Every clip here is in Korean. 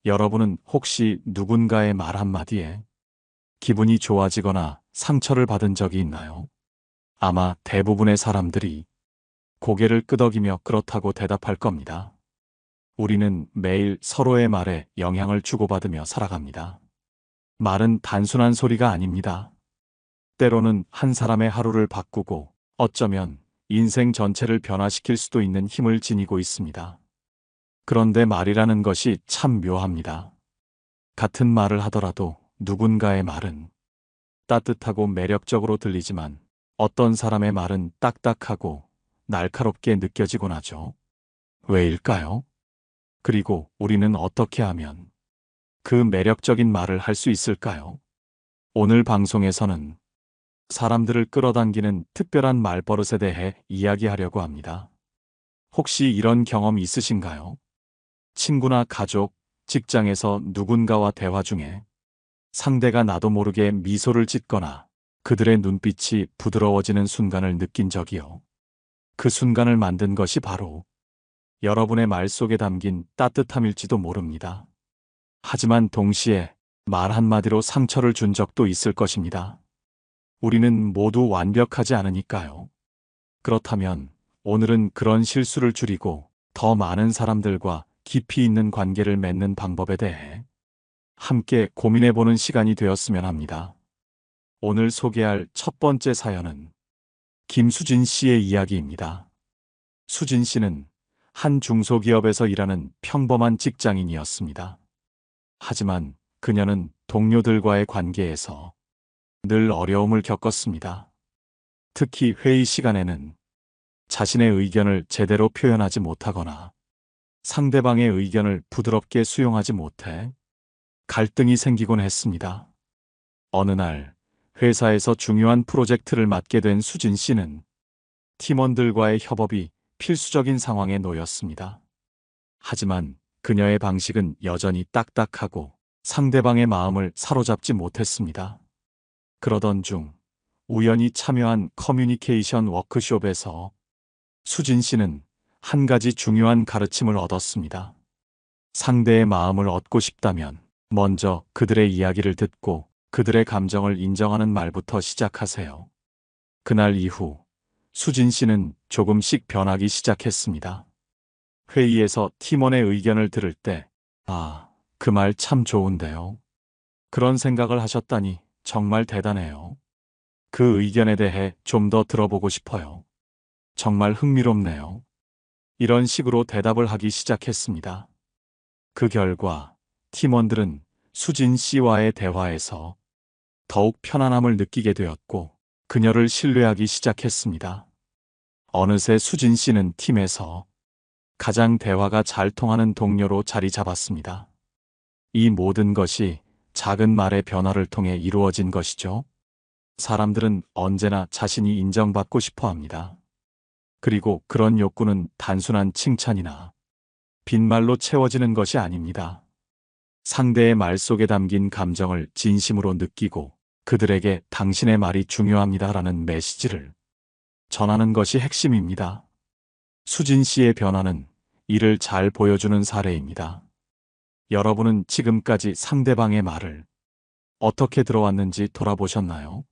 여러분은 혹시 누군가의 말 한마디에 기분이 좋아지거나 상처를 받은 적이 있나요? 아마 대부분의 사람들이 고개를 끄덕이며 그렇다고 대답할 겁니다. 우리는 매일 서로의 말에 영향을 주고받으며 살아갑니다. 말은 단순한 소리가 아닙니다. 때로는 한 사람의 하루를 바꾸고 어쩌면 인생 전체를 변화시킬 수도 있는 힘을 지니고 있습니다. 그런데 말이라는 것이 참 묘합니다. 같은 말을 하더라도 누군가의 말은 따뜻하고 매력적으로 들리지만 어떤 사람의 말은 딱딱하고 날카롭게 느껴지곤 하죠. 왜일까요? 그리고 우리는 어떻게 하면 그 매력적인 말을 할 수 있을까요? 오늘 방송에서는 사람들을 끌어당기는 특별한 말버릇에 대해 이야기하려고 합니다. 혹시 이런 경험 있으신가요? 친구나 가족, 직장에서 누군가와 대화 중에 상대가 나도 모르게 미소를 짓거나 그들의 눈빛이 부드러워지는 순간을 느낀 적이요. 그 순간을 만든 것이 바로 여러분의 말 속에 담긴 따뜻함일지도 모릅니다. 하지만 동시에 말 한마디로 상처를 준 적도 있을 것입니다. 우리는 모두 완벽하지 않으니까요. 그렇다면 오늘은 그런 실수를 줄이고 더 많은 사람들과 깊이 있는 관계를 맺는 방법에 대해 함께 고민해보는 시간이 되었으면 합니다. 오늘 소개할 첫 번째 사연은 김수진 씨의 이야기입니다. 수진 씨는 한 중소기업에서 일하는 평범한 직장인이었습니다. 하지만 그녀는 동료들과의 관계에서 늘 어려움을 겪었습니다. 특히 회의 시간에는 자신의 의견을 제대로 표현하지 못하거나 상대방의 의견을 부드럽게 수용하지 못해 갈등이 생기곤 했습니다. 어느 날 회사에서 중요한 프로젝트를 맡게 된 수진 씨는 팀원들과의 협업이 필수적인 상황에 놓였습니다. 하지만 그녀의 방식은 여전히 딱딱하고 상대방의 마음을 사로잡지 못했습니다. 그러던 중 우연히 참여한 커뮤니케이션 워크숍에서 수진 씨는 한 가지 중요한 가르침을 얻었습니다. 상대의 마음을 얻고 싶다면 먼저 그들의 이야기를 듣고 그들의 감정을 인정하는 말부터 시작하세요. 그날 이후 수진 씨는 조금씩 변하기 시작했습니다. 회의에서 팀원의 의견을 들을 때, 그 말 참 좋은데요. 그런 생각을 하셨다니 정말 대단해요. 그 의견에 대해 좀 더 들어보고 싶어요. 정말 흥미롭네요. 이런 식으로 대답을 하기 시작했습니다. 그 결과 팀원들은 수진 씨와의 대화에서 더욱 편안함을 느끼게 되었고 그녀를 신뢰하기 시작했습니다. 어느새 수진 씨는 팀에서 가장 대화가 잘 통하는 동료로 자리 잡았습니다. 이 모든 것이 작은 말의 변화를 통해 이루어진 것이죠. 사람들은 언제나 자신이 인정받고 싶어 합니다. 그리고 그런 욕구는 단순한 칭찬이나 빈말로 채워지는 것이 아닙니다. 상대의 말 속에 담긴 감정을 진심으로 느끼고 그들에게 당신의 말이 중요합니다라는 메시지를 전하는 것이 핵심입니다. 수진 씨의 변화는 이를 잘 보여주는 사례입니다. 여러분은 지금까지 상대방의 말을 어떻게 들어왔는지 돌아보셨나요?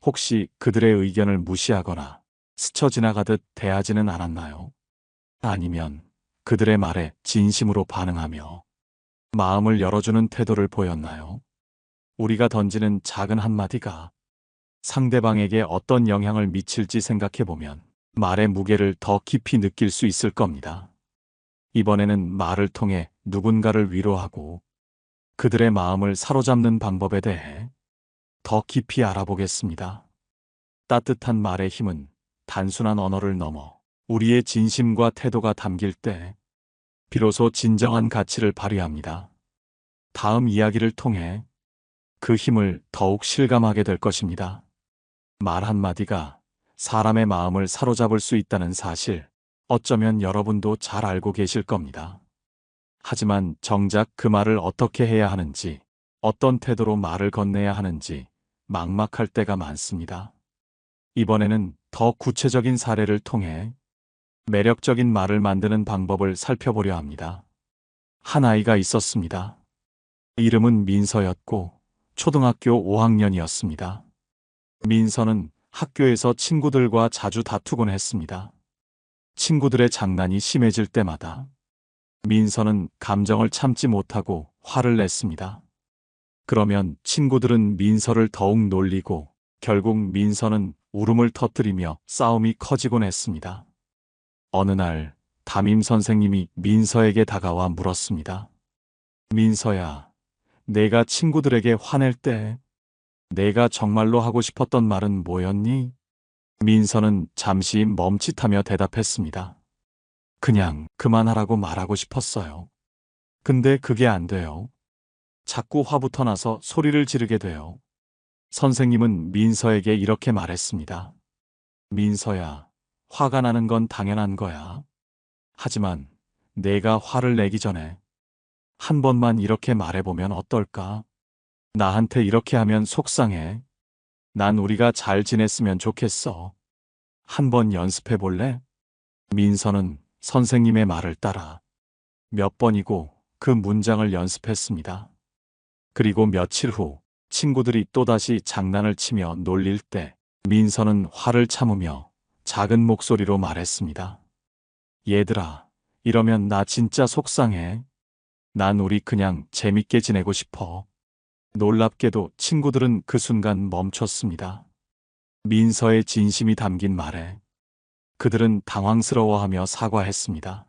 혹시 그들의 의견을 무시하거나 스쳐 지나가듯 대하지는 않았나요? 아니면 그들의 말에 진심으로 반응하며 마음을 열어주는 태도를 보였나요? 우리가 던지는 작은 한마디가 상대방에게 어떤 영향을 미칠지 생각해보면 말의 무게를 더 깊이 느낄 수 있을 겁니다. 이번에는 말을 통해 누군가를 위로하고 그들의 마음을 사로잡는 방법에 대해 더 깊이 알아보겠습니다. 따뜻한 말의 힘은 단순한 언어를 넘어 우리의 진심과 태도가 담길 때 비로소 진정한 가치를 발휘합니다. 다음 이야기를 통해 그 힘을 더욱 실감하게 될 것입니다. 말 한마디가 사람의 마음을 사로잡을 수 있다는 사실, 어쩌면 여러분도 잘 알고 계실 겁니다. 하지만 정작 그 말을 어떻게 해야 하는지, 어떤 태도로 말을 건네야 하는지 막막할 때가 많습니다. 이번에는 더 구체적인 사례를 통해 매력적인 말을 만드는 방법을 살펴보려 합니다. 한 아이가 있었습니다. 이름은 민서였고 초등학교 5학년이었습니다. 민서는 학교에서 친구들과 자주 다투곤 했습니다. 친구들의 장난이 심해질 때마다 민서는 감정을 참지 못하고 화를 냈습니다. 그러면 친구들은 민서를 더욱 놀리고 결국 민서는 울음을 터뜨리며 싸움이 커지곤 했습니다. 어느 날 담임 선생님이 민서에게 다가와 물었습니다. 민서야, 내가 친구들에게 화낼 때 내가 정말로 하고 싶었던 말은 뭐였니? 민서는 잠시 멈칫하며 대답했습니다. 그냥 그만하라고 말하고 싶었어요. 근데 그게 안 돼요. 자꾸 화부터 나서 소리를 지르게 돼요. 선생님은 민서에게 이렇게 말했습니다. 민서야, 화가 나는 건 당연한 거야. 하지만 내가 화를 내기 전에 한 번만 이렇게 말해보면 어떨까? 나한테 이렇게 하면 속상해. 난 우리가 잘 지냈으면 좋겠어. 한번 연습해 볼래? 민서는 선생님의 말을 따라 몇 번이고 그 문장을 연습했습니다. 그리고 며칠 후 친구들이 또다시 장난을 치며 놀릴 때 민서는 화를 참으며 작은 목소리로 말했습니다. 얘들아, 이러면 나 진짜 속상해. 난 우리 그냥 재밌게 지내고 싶어. 놀랍게도 친구들은 그 순간 멈췄습니다. 민서의 진심이 담긴 말에 그들은 당황스러워하며 사과했습니다.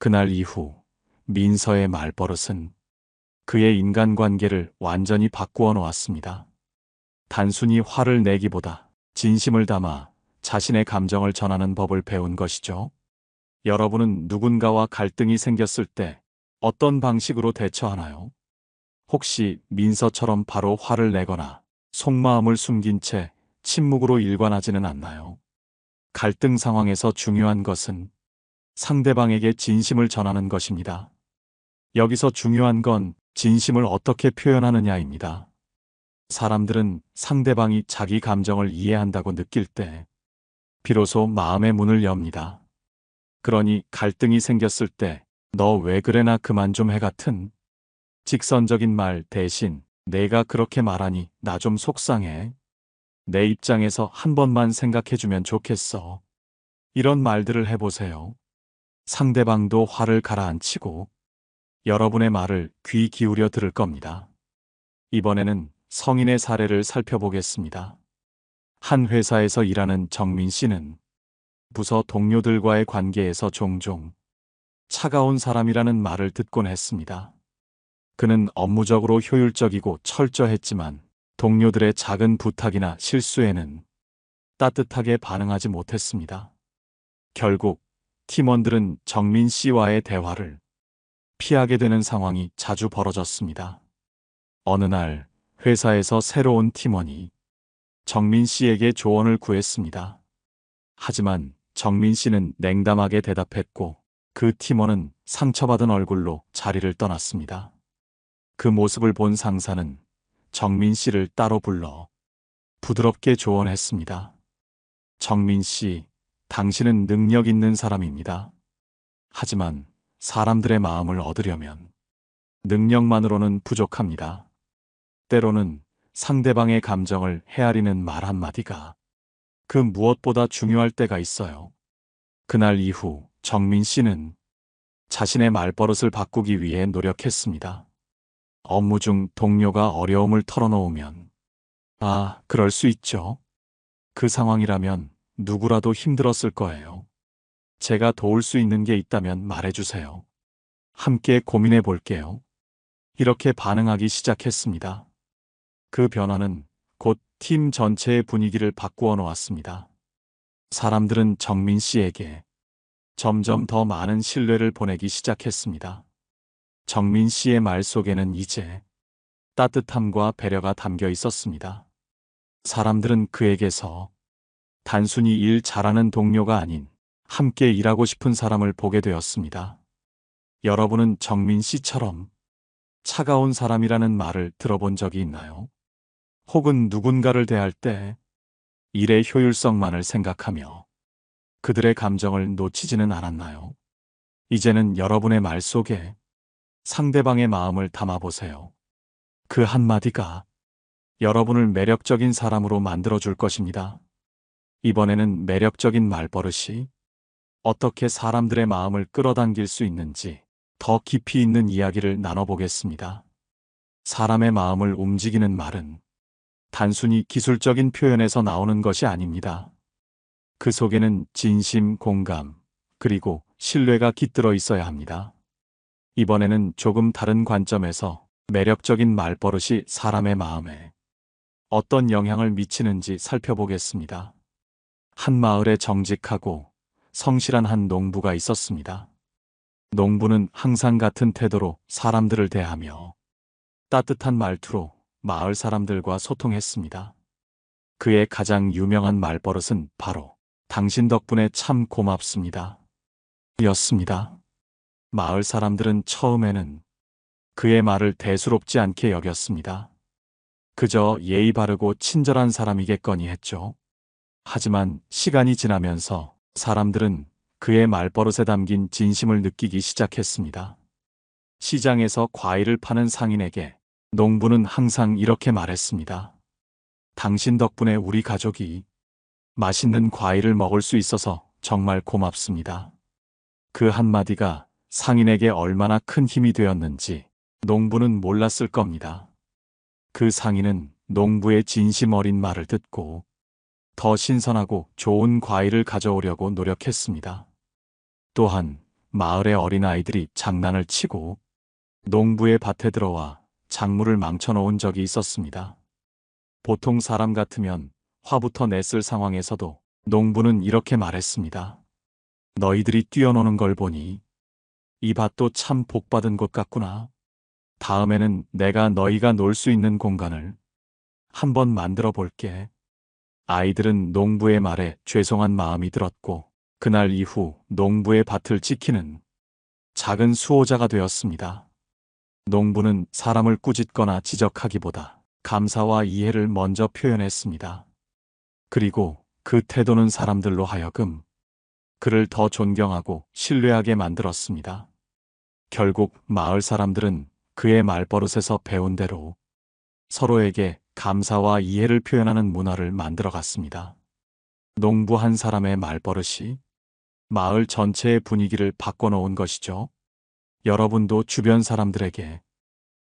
그날 이후 민서의 말버릇은 그의 인간관계를 완전히 바꾸어 놓았습니다. 단순히 화를 내기보다 진심을 담아 자신의 감정을 전하는 법을 배운 것이죠. 여러분은 누군가와 갈등이 생겼을 때 어떤 방식으로 대처하나요? 혹시 민서처럼 바로 화를 내거나 속마음을 숨긴 채 침묵으로 일관하지는 않나요? 갈등 상황에서 중요한 것은 상대방에게 진심을 전하는 것입니다. 여기서 중요한 건 진심을 어떻게 표현하느냐입니다. 사람들은 상대방이 자기 감정을 이해한다고 느낄 때 비로소 마음의 문을 엽니다. 그러니 갈등이 생겼을 때 너 왜 그래나 그만 좀 해 같은 직선적인 말 대신 내가 그렇게 말하니 나 좀 속상해. 내 입장에서 한 번만 생각해주면 좋겠어. 이런 말들을 해보세요. 상대방도 화를 가라앉히고 여러분의 말을 귀 기울여 들을 겁니다. 이번에는 성인의 사례를 살펴보겠습니다. 한 회사에서 일하는 정민 씨는 부서 동료들과의 관계에서 종종 차가운 사람이라는 말을 듣곤 했습니다. 그는 업무적으로 효율적이고 철저했지만 동료들의 작은 부탁이나 실수에는 따뜻하게 반응하지 못했습니다. 결국 팀원들은 정민 씨와의 대화를 피하게 되는 상황이 자주 벌어졌습니다. 어느 날 회사에서 새로운 팀원이 정민 씨에게 조언을 구했습니다. 하지만 정민 씨는 냉담하게 대답했고 그 팀원은 상처받은 얼굴로 자리를 떠났습니다. 그 모습을 본 상사는 정민 씨를 따로 불러 부드럽게 조언했습니다. 정민 씨, 당신은 능력 있는 사람입니다. 하지만 사람들의 마음을 얻으려면 능력만으로는 부족합니다. 때로는 상대방의 감정을 헤아리는 말 한마디가 그 무엇보다 중요할 때가 있어요. 그날 이후 정민 씨는 자신의 말버릇을 바꾸기 위해 노력했습니다. 업무 중 동료가 어려움을 털어놓으면 그럴 수 있죠. 그 상황이라면 누구라도 힘들었을 거예요. 제가 도울 수 있는 게 있다면 말해주세요. 함께 고민해 볼게요. 이렇게 반응하기 시작했습니다. 그 변화는 곧 팀 전체의 분위기를 바꾸어 놓았습니다. 사람들은 정민 씨에게 점점 더 많은 신뢰를 보내기 시작했습니다. 정민 씨의 말 속에는 이제 따뜻함과 배려가 담겨 있었습니다. 사람들은 그에게서 단순히 일 잘하는 동료가 아닌 함께 일하고 싶은 사람을 보게 되었습니다. 여러분은 정민 씨처럼 차가운 사람이라는 말을 들어본 적이 있나요? 혹은 누군가를 대할 때 일의 효율성만을 생각하며 그들의 감정을 놓치지는 않았나요? 이제는 여러분의 말 속에 상대방의 마음을 담아보세요. 그 한마디가 여러분을 매력적인 사람으로 만들어줄 것입니다. 이번에는 매력적인 말버릇이 어떻게 사람들의 마음을 끌어당길 수 있는지 더 깊이 있는 이야기를 나눠보겠습니다. 사람의 마음을 움직이는 말은 단순히 기술적인 표현에서 나오는 것이 아닙니다. 그 속에는 진심, 공감, 그리고 신뢰가 깃들어 있어야 합니다. 이번에는 조금 다른 관점에서 매력적인 말버릇이 사람의 마음에 어떤 영향을 미치는지 살펴보겠습니다. 한 마을에 정직하고 성실한 한 농부가 있었습니다. 농부는 항상 같은 태도로 사람들을 대하며 따뜻한 말투로 마을 사람들과 소통했습니다. 그의 가장 유명한 말버릇은 바로 당신 덕분에 참 고맙습니다 였습니다. 마을 사람들은 처음에는 그의 말을 대수롭지 않게 여겼습니다. 그저 예의 바르고 친절한 사람이겠거니 했죠. 하지만 시간이 지나면서 사람들은 그의 말버릇에 담긴 진심을 느끼기 시작했습니다. 시장에서 과일을 파는 상인에게 농부는 항상 이렇게 말했습니다. 당신 덕분에 우리 가족이 맛있는 과일을 먹을 수 있어서 정말 고맙습니다. 그 한마디가 상인에게 얼마나 큰 힘이 되었는지 농부는 몰랐을 겁니다. 그 상인은 농부의 진심 어린 말을 듣고 더 신선하고 좋은 과일을 가져오려고 노력했습니다. 또한 마을의 어린아이들이 장난을 치고 농부의 밭에 들어와 작물을 망쳐놓은 적이 있었습니다. 보통 사람 같으면 화부터 냈을 상황에서도 농부는 이렇게 말했습니다. 너희들이 뛰어노는 걸 보니 이 밭도 참 복받은 곳 같구나. 다음에는 내가 너희가 놀 수 있는 공간을 한번 만들어 볼게. 아이들은 농부의 말에 죄송한 마음이 들었고 그날 이후 농부의 밭을 지키는 작은 수호자가 되었습니다. 농부는 사람을 꾸짖거나 지적하기보다 감사와 이해를 먼저 표현했습니다. 그리고 그 태도는 사람들로 하여금 그를 더 존경하고 신뢰하게 만들었습니다. 결국 마을 사람들은 그의 말버릇에서 배운 대로 서로에게 감사와 이해를 표현하는 문화를 만들어갔습니다. 농부 한 사람의 말버릇이 마을 전체의 분위기를 바꿔놓은 것이죠. 여러분도 주변 사람들에게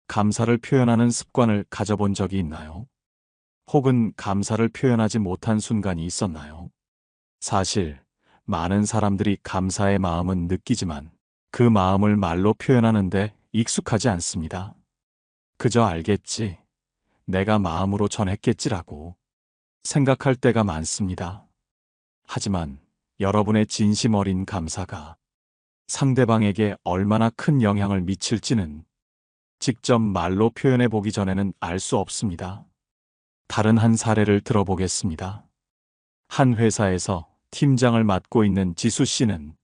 감사를 표현하는 습관을 가져본 적이 있나요? 혹은 감사를 표현하지 못한 순간이 있었나요? 사실 많은 사람들이 감사의 마음은 느끼지만 그 마음을 말로 표현하는데 익숙하지 않습니다. 그저 알겠지, 내가 마음으로 전했겠지라고 생각할 때가 많습니다. 하지만 여러분의 진심 어린 감사가 상대방에게 얼마나 큰 영향을 미칠지는 직접 말로 표현해 보기 전에는 알 수 없습니다. 다른 한 사례를 들어보겠습니다. 한 회사에서 팀장을 맡고 있는 지수 씨는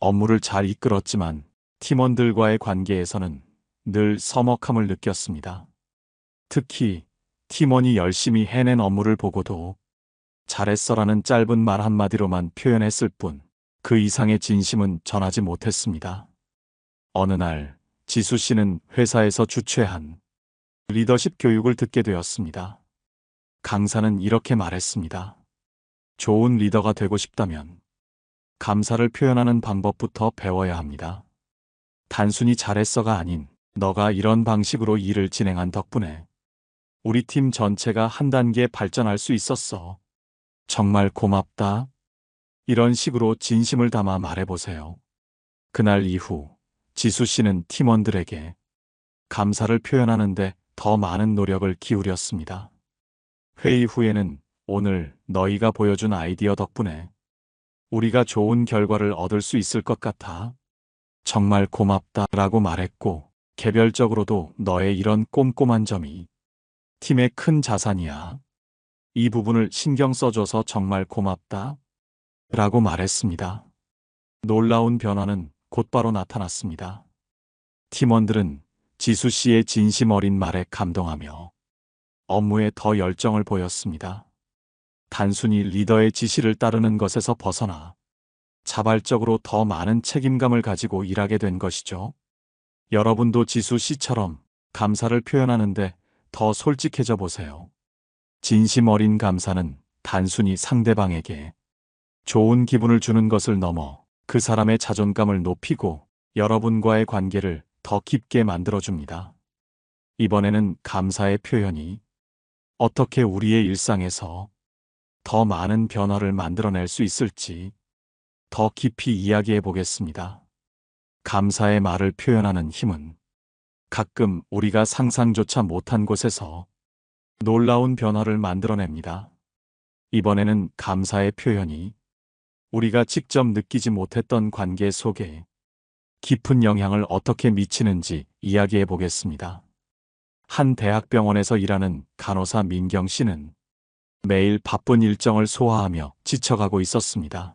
업무를 잘 이끌었지만 팀원들과의 관계에서는 늘 서먹함을 느꼈습니다. 특히 팀원이 열심히 해낸 업무를 보고도 잘했어라는 짧은 말 한마디로만 표현했을 뿐 그 이상의 진심은 전하지 못했습니다. 어느 날 지수 씨는 회사에서 주최한 리더십 교육을 듣게 되었습니다. 강사는 이렇게 말했습니다. 좋은 리더가 되고 싶다면 감사를 표현하는 방법부터 배워야 합니다. 단순히 잘했어가 아닌 너가 이런 방식으로 일을 진행한 덕분에 우리 팀 전체가 한 단계 발전할 수 있었어. 정말 고맙다. 이런 식으로 진심을 담아 말해보세요. 그날 이후 지수 씨는 팀원들에게 감사를 표현하는데 더 많은 노력을 기울였습니다. 회의 후에는 오늘 너희가 보여준 아이디어 덕분에 우리가 좋은 결과를 얻을 수 있을 것 같아. 정말 고맙다 라고 말했고 개별적으로도 너의 이런 꼼꼼한 점이 팀의 큰 자산이야. 이 부분을 신경 써줘서 정말 고맙다 라고 말했습니다. 놀라운 변화는 곧바로 나타났습니다. 팀원들은 지수 씨의 진심 어린 말에 감동하며 업무에 더 열정을 보였습니다. 단순히 리더의 지시를 따르는 것에서 벗어나 자발적으로 더 많은 책임감을 가지고 일하게 된 것이죠. 여러분도 지수 씨처럼 감사를 표현하는데 더 솔직해져 보세요. 진심 어린 감사는 단순히 상대방에게 좋은 기분을 주는 것을 넘어 그 사람의 자존감을 높이고 여러분과의 관계를 더 깊게 만들어줍니다. 이번에는 감사의 표현이 어떻게 우리의 일상에서 더 많은 변화를 만들어낼 수 있을지 더 깊이 이야기해 보겠습니다. 감사의 말을 표현하는 힘은 가끔 우리가 상상조차 못한 곳에서 놀라운 변화를 만들어냅니다. 이번에는 감사의 표현이 우리가 직접 느끼지 못했던 관계 속에 깊은 영향을 어떻게 미치는지 이야기해 보겠습니다. 한 대학병원에서 일하는 간호사 민경 씨는 매일 바쁜 일정을 소화하며 지쳐가고 있었습니다.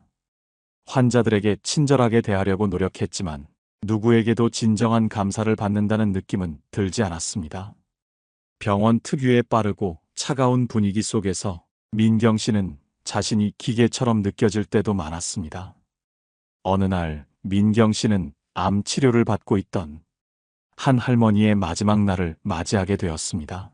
환자들에게 친절하게 대하려고 노력했지만 누구에게도 진정한 감사를 받는다는 느낌은 들지 않았습니다. 병원 특유의 빠르고 차가운 분위기 속에서 민경 씨는 자신이 기계처럼 느껴질 때도 많았습니다. 어느 날 민경 씨는 암 치료를 받고 있던 한 할머니의 마지막 날을 맞이하게 되었습니다.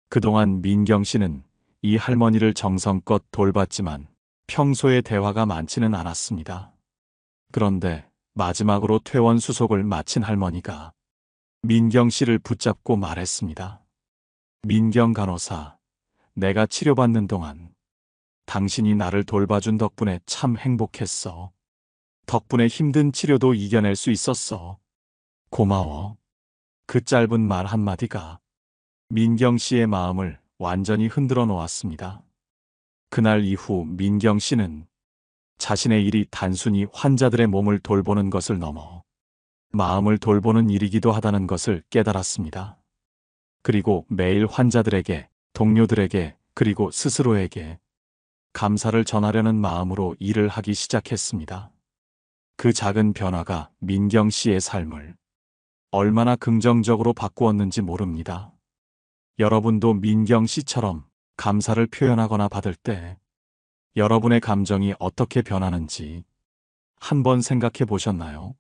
그동안 민경 씨는 이 할머니를 정성껏 돌봤지만 평소에 대화가 많지는 않았습니다. 그런데 마지막으로 퇴원 수속을 마친 할머니가 민경 씨를 붙잡고 말했습니다. 민경 간호사, 내가 치료받는 동안 당신이 나를 돌봐준 덕분에 참 행복했어. 덕분에 힘든 치료도 이겨낼 수 있었어. 고마워. 그 짧은 말 한마디가 민경 씨의 마음을 완전히 흔들어 놓았습니다. 그날 이후 민경 씨는 자신의 일이 단순히 환자들의 몸을 돌보는 것을 넘어 마음을 돌보는 일이기도 하다는 것을 깨달았습니다. 그리고 매일 환자들에게, 동료들에게, 그리고 스스로에게 감사를 전하려는 마음으로 일을 하기 시작했습니다. 그 작은 변화가 민경 씨의 삶을 얼마나 긍정적으로 바꾸었는지 모릅니다. 여러분도 민경 씨처럼 감사를 표현하거나 받을 때 여러분의 감정이 어떻게 변하는지 한번 생각해 보셨나요?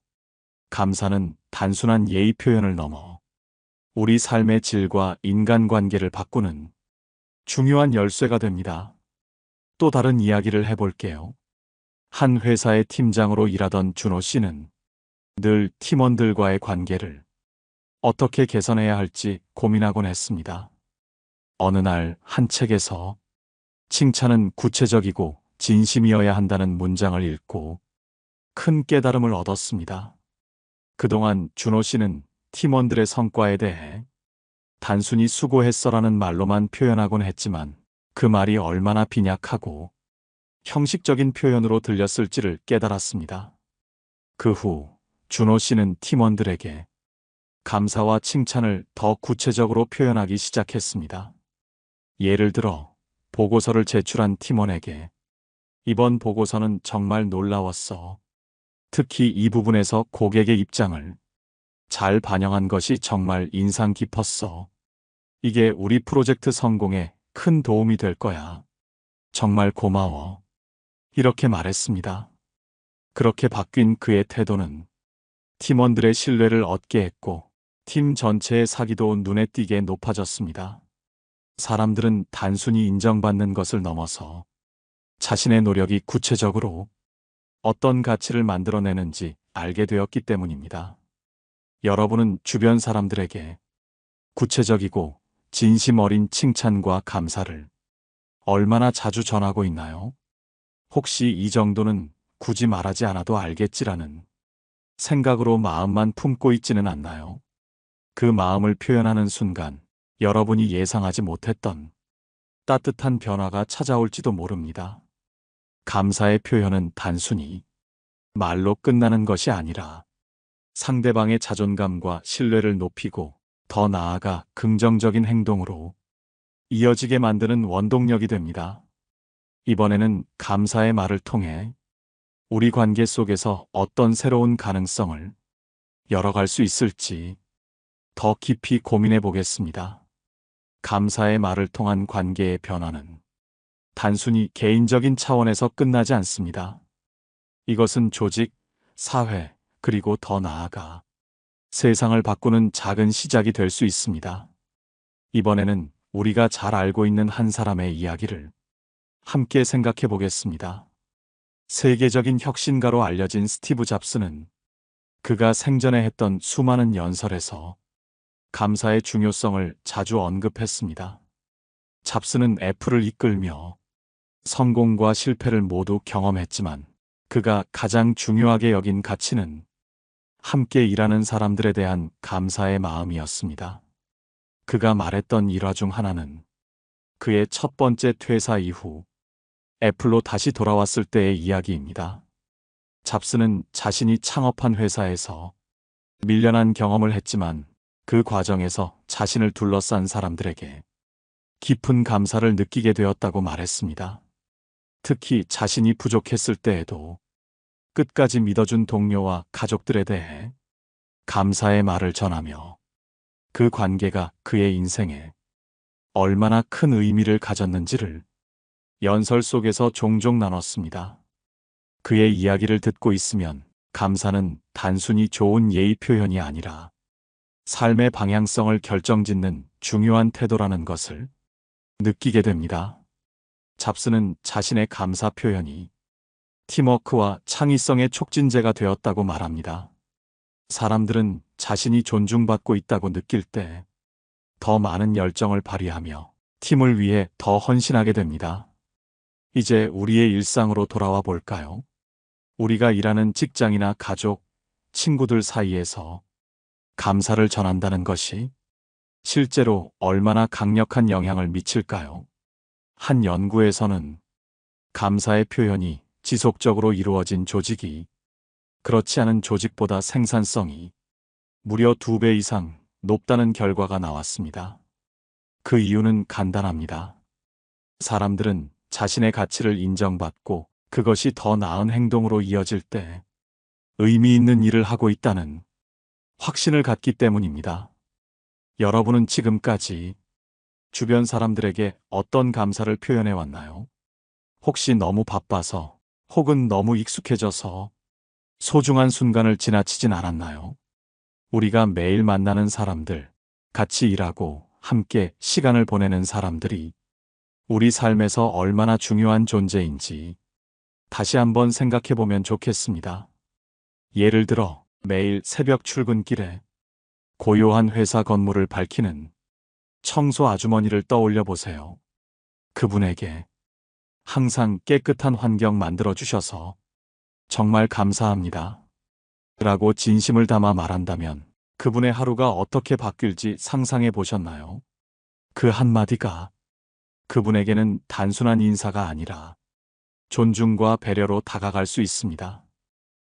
감사는 단순한 예의 표현을 넘어 우리 삶의 질과 인간관계를 바꾸는 중요한 열쇠가 됩니다. 또 다른 이야기를 해볼게요. 한 회사의 팀장으로 일하던 준호 씨는 늘 팀원들과의 관계를 어떻게 개선해야 할지 고민하곤 했습니다. 어느 날 한 책에서 칭찬은 구체적이고 진심이어야 한다는 문장을 읽고 큰 깨달음을 얻었습니다. 그동안 준호 씨는 팀원들의 성과에 대해 단순히 수고했어라는 말로만 표현하곤 했지만 그 말이 얼마나 빈약하고 형식적인 표현으로 들렸을지를 깨달았습니다. 그 후 준호 씨는 팀원들에게 감사와 칭찬을 더 구체적으로 표현하기 시작했습니다. 예를 들어 보고서를 제출한 팀원에게 이번 보고서는 정말 놀라웠어. 특히 이 부분에서 고객의 입장을 잘 반영한 것이 정말 인상 깊었어. 이게 우리 프로젝트 성공에 큰 도움이 될 거야. 정말 고마워. 이렇게 말했습니다. 그렇게 바뀐 그의 태도는 팀원들의 신뢰를 얻게 했고 팀 전체의 사기도 눈에 띄게 높아졌습니다. 사람들은 단순히 인정받는 것을 넘어서 자신의 노력이 구체적으로 어떤 가치를 만들어내는지 알게 되었기 때문입니다. 여러분은 주변 사람들에게 구체적이고 진심 어린 칭찬과 감사를 얼마나 자주 전하고 있나요? 혹시 이 정도는 굳이 말하지 않아도 알겠지라는 생각으로 마음만 품고 있지는 않나요? 그 마음을 표현하는 순간 여러분이 예상하지 못했던 따뜻한 변화가 찾아올지도 모릅니다. 감사의 표현은 단순히 말로 끝나는 것이 아니라 상대방의 자존감과 신뢰를 높이고 더 나아가 긍정적인 행동으로 이어지게 만드는 원동력이 됩니다. 이번에는 감사의 말을 통해 우리 관계 속에서 어떤 새로운 가능성을 열어갈 수 있을지 더 깊이 고민해 보겠습니다. 감사의 말을 통한 관계의 변화는 단순히 개인적인 차원에서 끝나지 않습니다. 이것은 조직, 사회, 그리고 더 나아가 세상을 바꾸는 작은 시작이 될 수 있습니다. 이번에는 우리가 잘 알고 있는 한 사람의 이야기를 함께 생각해 보겠습니다. 세계적인 혁신가로 알려진 스티브 잡스는 그가 생전에 했던 수많은 연설에서 감사의 중요성을 자주 언급했습니다. 잡스는 애플을 이끌며 성공과 실패를 모두 경험했지만 그가 가장 중요하게 여긴 가치는 함께 일하는 사람들에 대한 감사의 마음이었습니다. 그가 말했던 일화 중 하나는 그의 첫 번째 퇴사 이후 애플로 다시 돌아왔을 때의 이야기입니다. 잡스는 자신이 창업한 회사에서 밀려난 경험을 했지만 그 과정에서 자신을 둘러싼 사람들에게 깊은 감사를 느끼게 되었다고 말했습니다. 특히 자신이 부족했을 때에도 끝까지 믿어준 동료와 가족들에 대해 감사의 말을 전하며 그 관계가 그의 인생에 얼마나 큰 의미를 가졌는지를 연설 속에서 종종 나눴습니다. 그의 이야기를 듣고 있으면 감사는 단순히 좋은 예의 표현이 아니라 삶의 방향성을 결정짓는 중요한 태도라는 것을 느끼게 됩니다. 잡스는 자신의 감사 표현이 팀워크와 창의성의 촉진제가 되었다고 말합니다. 사람들은 자신이 존중받고 있다고 느낄 때 더 많은 열정을 발휘하며 팀을 위해 더 헌신하게 됩니다. 이제 우리의 일상으로 돌아와 볼까요? 우리가 일하는 직장이나 가족, 친구들 사이에서 감사를 전한다는 것이 실제로 얼마나 강력한 영향을 미칠까요? 한 연구에서는 감사의 표현이 지속적으로 이루어진 조직이 그렇지 않은 조직보다 생산성이 무려 2배 이상 높다는 결과가 나왔습니다. 그 이유는 간단합니다. 사람들은 자신의 가치를 인정받고 그것이 더 나은 행동으로 이어질 때 의미 있는 일을 하고 있다는 확신을 갖기 때문입니다. 여러분은 지금까지 주변 사람들에게 어떤 감사를 표현해 왔나요? 혹시 너무 바빠서 혹은 너무 익숙해져서 소중한 순간을 지나치진 않았나요? 우리가 매일 만나는 사람들, 같이 일하고 함께 시간을 보내는 사람들이 우리 삶에서 얼마나 중요한 존재인지 다시 한번 생각해 보면 좋겠습니다. 예를 들어 매일 새벽 출근길에 고요한 회사 건물을 밝히는 청소 아주머니를 떠올려 보세요. 그분에게 항상 깨끗한 환경 만들어 주셔서 정말 감사합니다. 라고 진심을 담아 말한다면 그분의 하루가 어떻게 바뀔지 상상해 보셨나요? 그 한마디가 그분에게는 단순한 인사가 아니라 존중과 배려로 다가갈 수 있습니다.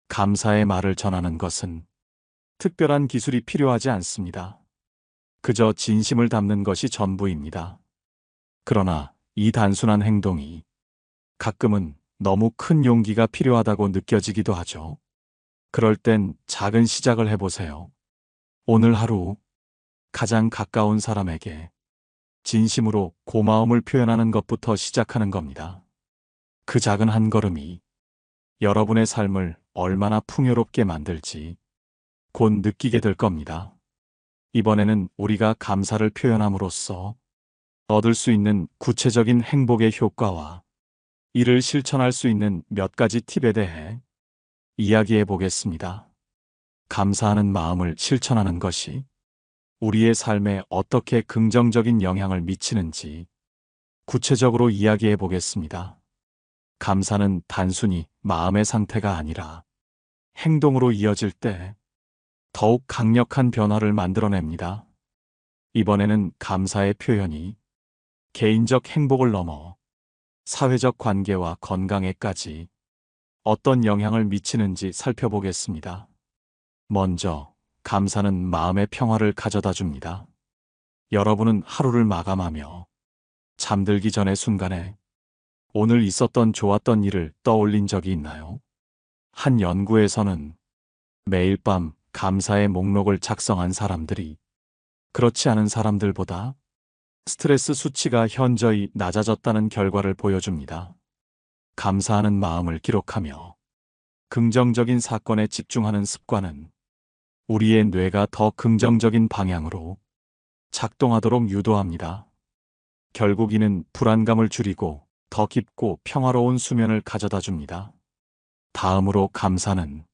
감사의 말을 전하는 것은 특별한 기술이 필요하지 않습니다. 그저 진심을 담는 것이 전부입니다. 그러나 이 단순한 행동이 가끔은 너무 큰 용기가 필요하다고 느껴지기도 하죠. 그럴 땐 작은 시작을 해보세요. 오늘 하루 가장 가까운 사람에게 진심으로 고마움을 표현하는 것부터 시작하는 겁니다. 그 작은 한 걸음이 여러분의 삶을 얼마나 풍요롭게 만들지 곧 느끼게 될 겁니다. 이번에는 우리가 감사를 표현함으로써 얻을 수 있는 구체적인 행복의 효과와 이를 실천할 수 있는 몇 가지 팁에 대해 이야기해 보겠습니다. 감사하는 마음을 실천하는 것이 우리의 삶에 어떻게 긍정적인 영향을 미치는지 구체적으로 이야기해 보겠습니다. 감사는 단순히 마음의 상태가 아니라 행동으로 이어질 때 더욱 강력한 변화를 만들어냅니다. 이번에는 감사의 표현이 개인적 행복을 넘어 사회적 관계와 건강에까지 어떤 영향을 미치는지 살펴보겠습니다. 먼저, 감사는 마음의 평화를 가져다 줍니다. 여러분은 하루를 마감하며 잠들기 전의 순간에 오늘 있었던 좋았던 일을 떠올린 적이 있나요? 한 연구에서는 매일 밤 감사의 목록을 작성한 사람들이 그렇지 않은 사람들보다 스트레스 수치가 현저히 낮아졌다는 결과를 보여줍니다. 감사하는 마음을 기록하며 긍정적인 사건에 집중하는 습관은 우리의 뇌가 더 긍정적인 방향으로 작동하도록 유도합니다. 결국 이는 불안감을 줄이고 더 깊고 평화로운 수면을 가져다 줍니다. 다음으로 감사는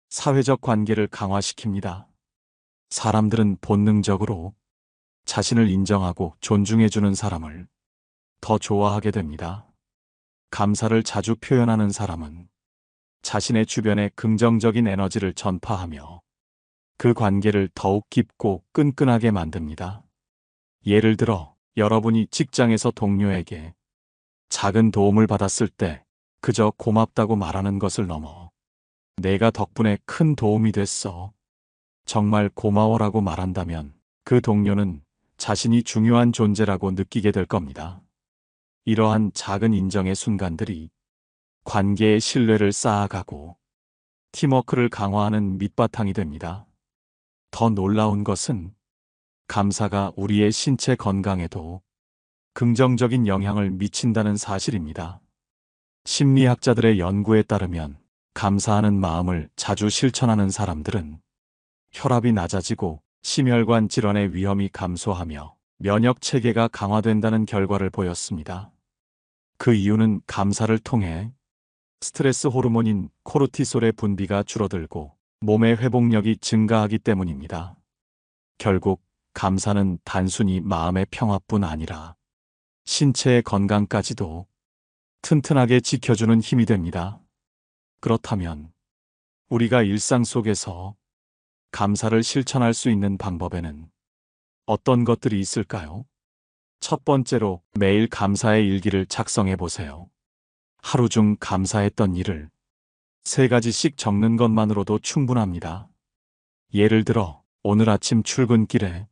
사회적 관계를 강화시킵니다. 사람들은 본능적으로 자신을 인정하고 존중해주는 사람을 더 좋아하게 됩니다. 감사를 자주 표현하는 사람은 자신의 주변에 긍정적인 에너지를 전파하며 그 관계를 더욱 깊고 끈끈하게 만듭니다. 예를 들어 여러분이 직장에서 동료에게 작은 도움을 받았을 때 그저 고맙다고 말하는 것을 넘어 내가 덕분에 큰 도움이 됐어. 정말 고마워라고 말한다면 그 동료는 자신이 중요한 존재라고 느끼게 될 겁니다. 이러한 작은 인정의 순간들이 관계의 신뢰를 쌓아가고 팀워크를 강화하는 밑바탕이 됩니다. 더 놀라운 것은 감사가 우리의 신체 건강에도 긍정적인 영향을 미친다는 사실입니다. 심리학자들의 연구에 따르면 감사하는 마음을 자주 실천하는 사람들은 혈압이 낮아지고 심혈관 질환의 위험이 감소하며 면역 체계가 강화된다는 결과를 보였습니다. 그 이유는 감사를 통해 스트레스 호르몬인 코르티솔의 분비가 줄어들고 몸의 회복력이 증가하기 때문입니다. 결국 감사는 단순히 마음의 평화뿐 아니라 신체의 건강까지도 튼튼하게 지켜주는 힘이 됩니다. 그렇다면 우리가 일상 속에서 감사를 실천할 수 있는 방법에는 어떤 것들이 있을까요? 첫 번째로 매일 감사의 일기를 작성해 보세요. 하루 중 감사했던 일을 3가지씩 적는 것만으로도 충분합니다. 예를 들어 오늘 아침 출근길에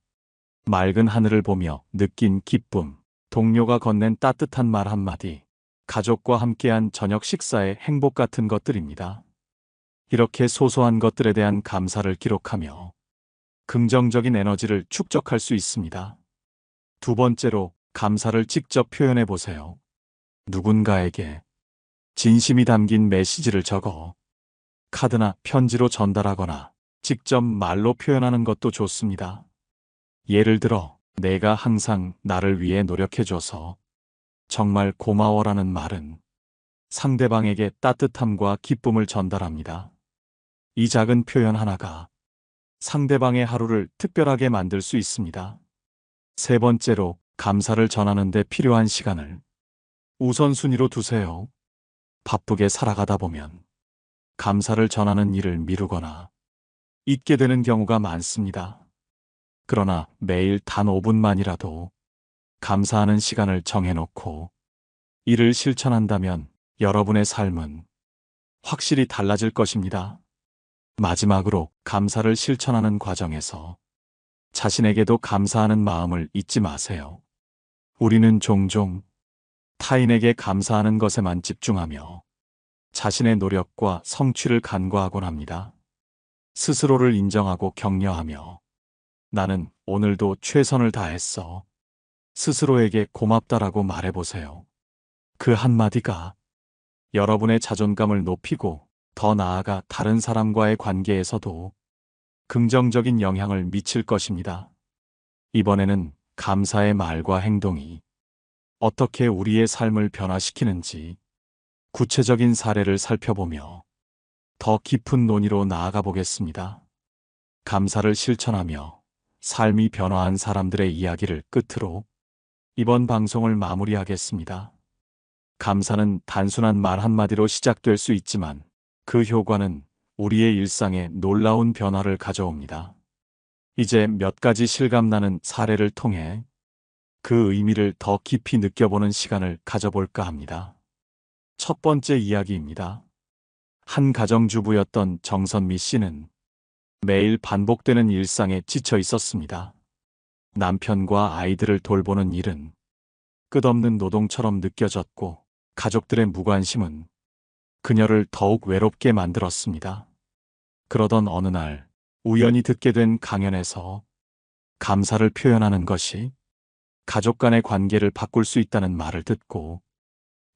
맑은 하늘을 보며 느낀 기쁨, 동료가 건넨 따뜻한 말 한마디, 가족과 함께한 저녁 식사의 행복 같은 것들입니다. 이렇게 소소한 것들에 대한 감사를 기록하며 긍정적인 에너지를 축적할 수 있습니다. 두 번째로 감사를 직접 표현해 보세요. 누군가에게 진심이 담긴 메시지를 적어 카드나 편지로 전달하거나 직접 말로 표현하는 것도 좋습니다. 예를 들어 내가 항상 나를 위해 노력해줘서 정말 고마워라는 말은 상대방에게 따뜻함과 기쁨을 전달합니다. 이 작은 표현 하나가 상대방의 하루를 특별하게 만들 수 있습니다. 세 번째로 감사를 전하는 데 필요한 시간을 우선순위로 두세요. 바쁘게 살아가다 보면 감사를 전하는 일을 미루거나 잊게 되는 경우가 많습니다. 그러나 매일 단 5분만이라도 감사하는 시간을 정해놓고 이를 실천한다면 여러분의 삶은 확실히 달라질 것입니다. 마지막으로 감사를 실천하는 과정에서 자신에게도 감사하는 마음을 잊지 마세요. 우리는 종종 타인에게 감사하는 것에만 집중하며 자신의 노력과 성취를 간과하곤 합니다. 스스로를 인정하고 격려하며 나는 오늘도 최선을 다했어. 스스로에게 고맙다라고 말해보세요. 그 한마디가 여러분의 자존감을 높이고 더 나아가 다른 사람과의 관계에서도 긍정적인 영향을 미칠 것입니다. 이번에는 감사의 말과 행동이 어떻게 우리의 삶을 변화시키는지 구체적인 사례를 살펴보며 더 깊은 논의로 나아가 보겠습니다. 감사를 실천하며 삶이 변화한 사람들의 이야기를 끝으로 이번 방송을 마무리하겠습니다. 감사는 단순한 말 한마디로 시작될 수 있지만 그 효과는 우리의 일상에 놀라운 변화를 가져옵니다. 이제 몇 가지 실감나는 사례를 통해 그 의미를 더 깊이 느껴보는 시간을 가져볼까 합니다. 첫 번째 이야기입니다. 한 가정주부였던 정선미 씨는 매일 반복되는 일상에 지쳐 있었습니다. 남편과 아이들을 돌보는 일은 끝없는 노동처럼 느껴졌고 가족들의 무관심은 그녀를 더욱 외롭게 만들었습니다. 그러던 어느 날 우연히 듣게 된 강연에서 감사를 표현하는 것이 가족 간의 관계를 바꿀 수 있다는 말을 듣고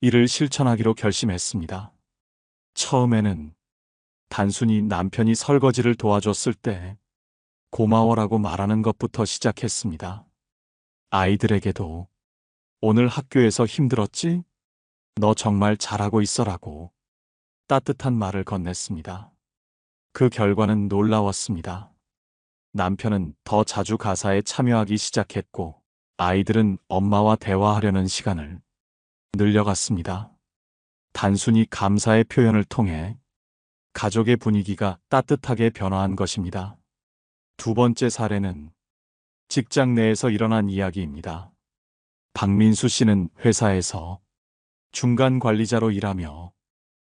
이를 실천하기로 결심했습니다. 처음에는 단순히 남편이 설거지를 도와줬을 때 고마워라고 말하는 것부터 시작했습니다. 아이들에게도 오늘 학교에서 힘들었지? 너 정말 잘하고 있어라고 따뜻한 말을 건넸습니다. 그 결과는 놀라웠습니다. 남편은 더 자주 가사에 참여하기 시작했고, 아이들은 엄마와 대화하려는 시간을 늘려갔습니다. 단순히 감사의 표현을 통해 가족의 분위기가 따뜻하게 변화한 것입니다. 두 번째 사례는 직장 내에서 일어난 이야기입니다. 박민수 씨는 회사에서 중간 관리자로 일하며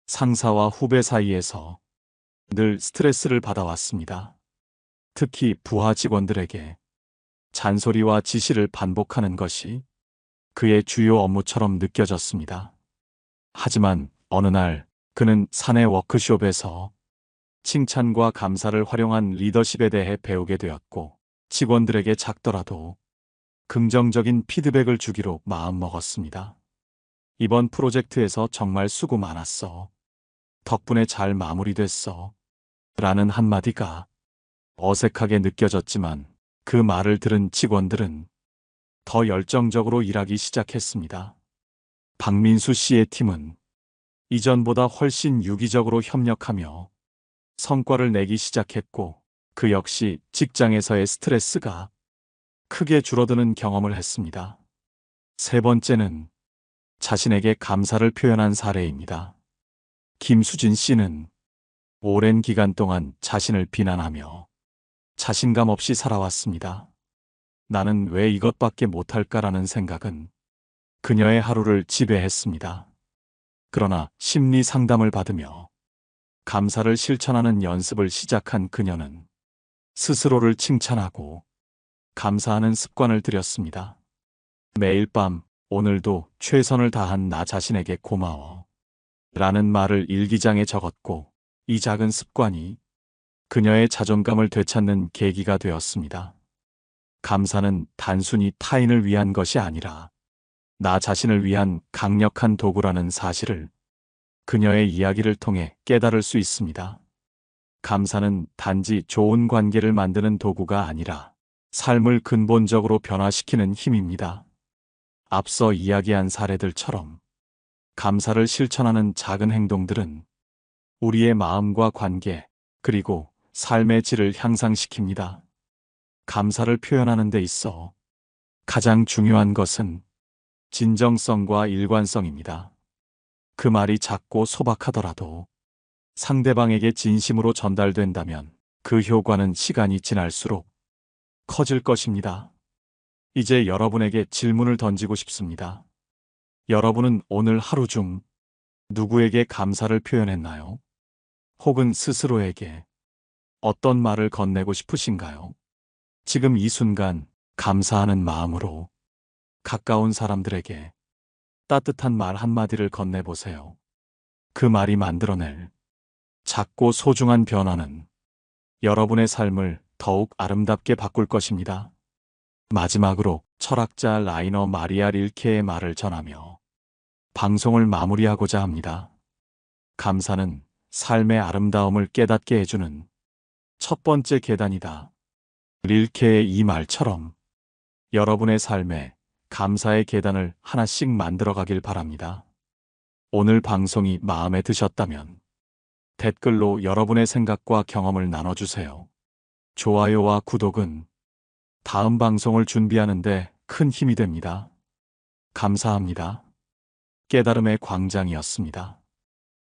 상사와 후배 사이에서 늘 스트레스를 받아왔습니다. 특히 부하 직원들에게 잔소리와 지시를 반복하는 것이 그의 주요 업무처럼 느껴졌습니다. 하지만 어느 날 그는 사내 워크숍에서 칭찬과 감사를 활용한 리더십에 대해 배우게 되었고, 직원들에게 작더라도 긍정적인 피드백을 주기로 마음먹었습니다. 이번 프로젝트에서 정말 수고 많았어. 덕분에 잘 마무리됐어. 라는 한마디가 어색하게 느껴졌지만 그 말을 들은 직원들은 더 열정적으로 일하기 시작했습니다. 박민수 씨의 팀은 이전보다 훨씬 유기적으로 협력하며 성과를 내기 시작했고, 그 역시 직장에서의 스트레스가 크게 줄어드는 경험을 했습니다. 세 번째는 자신에게 감사를 표현한 사례입니다. 김수진 씨는 오랜 기간 동안 자신을 비난하며 자신감 없이 살아왔습니다. 나는 왜 이것밖에 못할까라는 생각은 그녀의 하루를 지배했습니다. 그러나 심리 상담을 받으며 감사를 실천하는 연습을 시작한 그녀는 스스로를 칭찬하고 감사하는 습관을 들였습니다. 매일 밤 오늘도 최선을 다한 나 자신에게 고마워 라는 말을 일기장에 적었고, 이 작은 습관이 그녀의 자존감을 되찾는 계기가 되었습니다. 감사는 단순히 타인을 위한 것이 아니라 나 자신을 위한 강력한 도구라는 사실을 그녀의 이야기를 통해 깨달을 수 있습니다. 감사는 단지 좋은 관계를 만드는 도구가 아니라 삶을 근본적으로 변화시키는 힘입니다. 앞서 이야기한 사례들처럼 감사를 실천하는 작은 행동들은 우리의 마음과 관계, 그리고 삶의 질을 향상시킵니다. 감사를 표현하는 데 있어 가장 중요한 것은 진정성과 일관성입니다. 그 말이 작고 소박하더라도 상대방에게 진심으로 전달된다면 그 효과는 시간이 지날수록 커질 것입니다. 이제 여러분에게 질문을 던지고 싶습니다. 여러분은 오늘 하루 중 누구에게 감사를 표현했나요? 혹은 스스로에게 어떤 말을 건네고 싶으신가요? 지금 이 순간 감사하는 마음으로 가까운 사람들에게 따뜻한 말 한마디를 건네보세요. 그 말이 만들어낼 작고 소중한 변화는 여러분의 삶을 더욱 아름답게 바꿀 것입니다. 마지막으로 철학자 라이너 마리아 릴케의 말을 전하며 방송을 마무리하고자 합니다. 감사는 삶의 아름다움을 깨닫게 해주는 첫 번째 계단이다. 릴케의 이 말처럼 여러분의 삶에 감사의 계단을 하나씩 만들어 가길 바랍니다. 오늘 방송이 마음에 드셨다면 댓글로 여러분의 생각과 경험을 나눠주세요. 좋아요와 구독은 다음 방송을 준비하는데 큰 힘이 됩니다. 감사합니다. 깨달음의 광장이었습니다.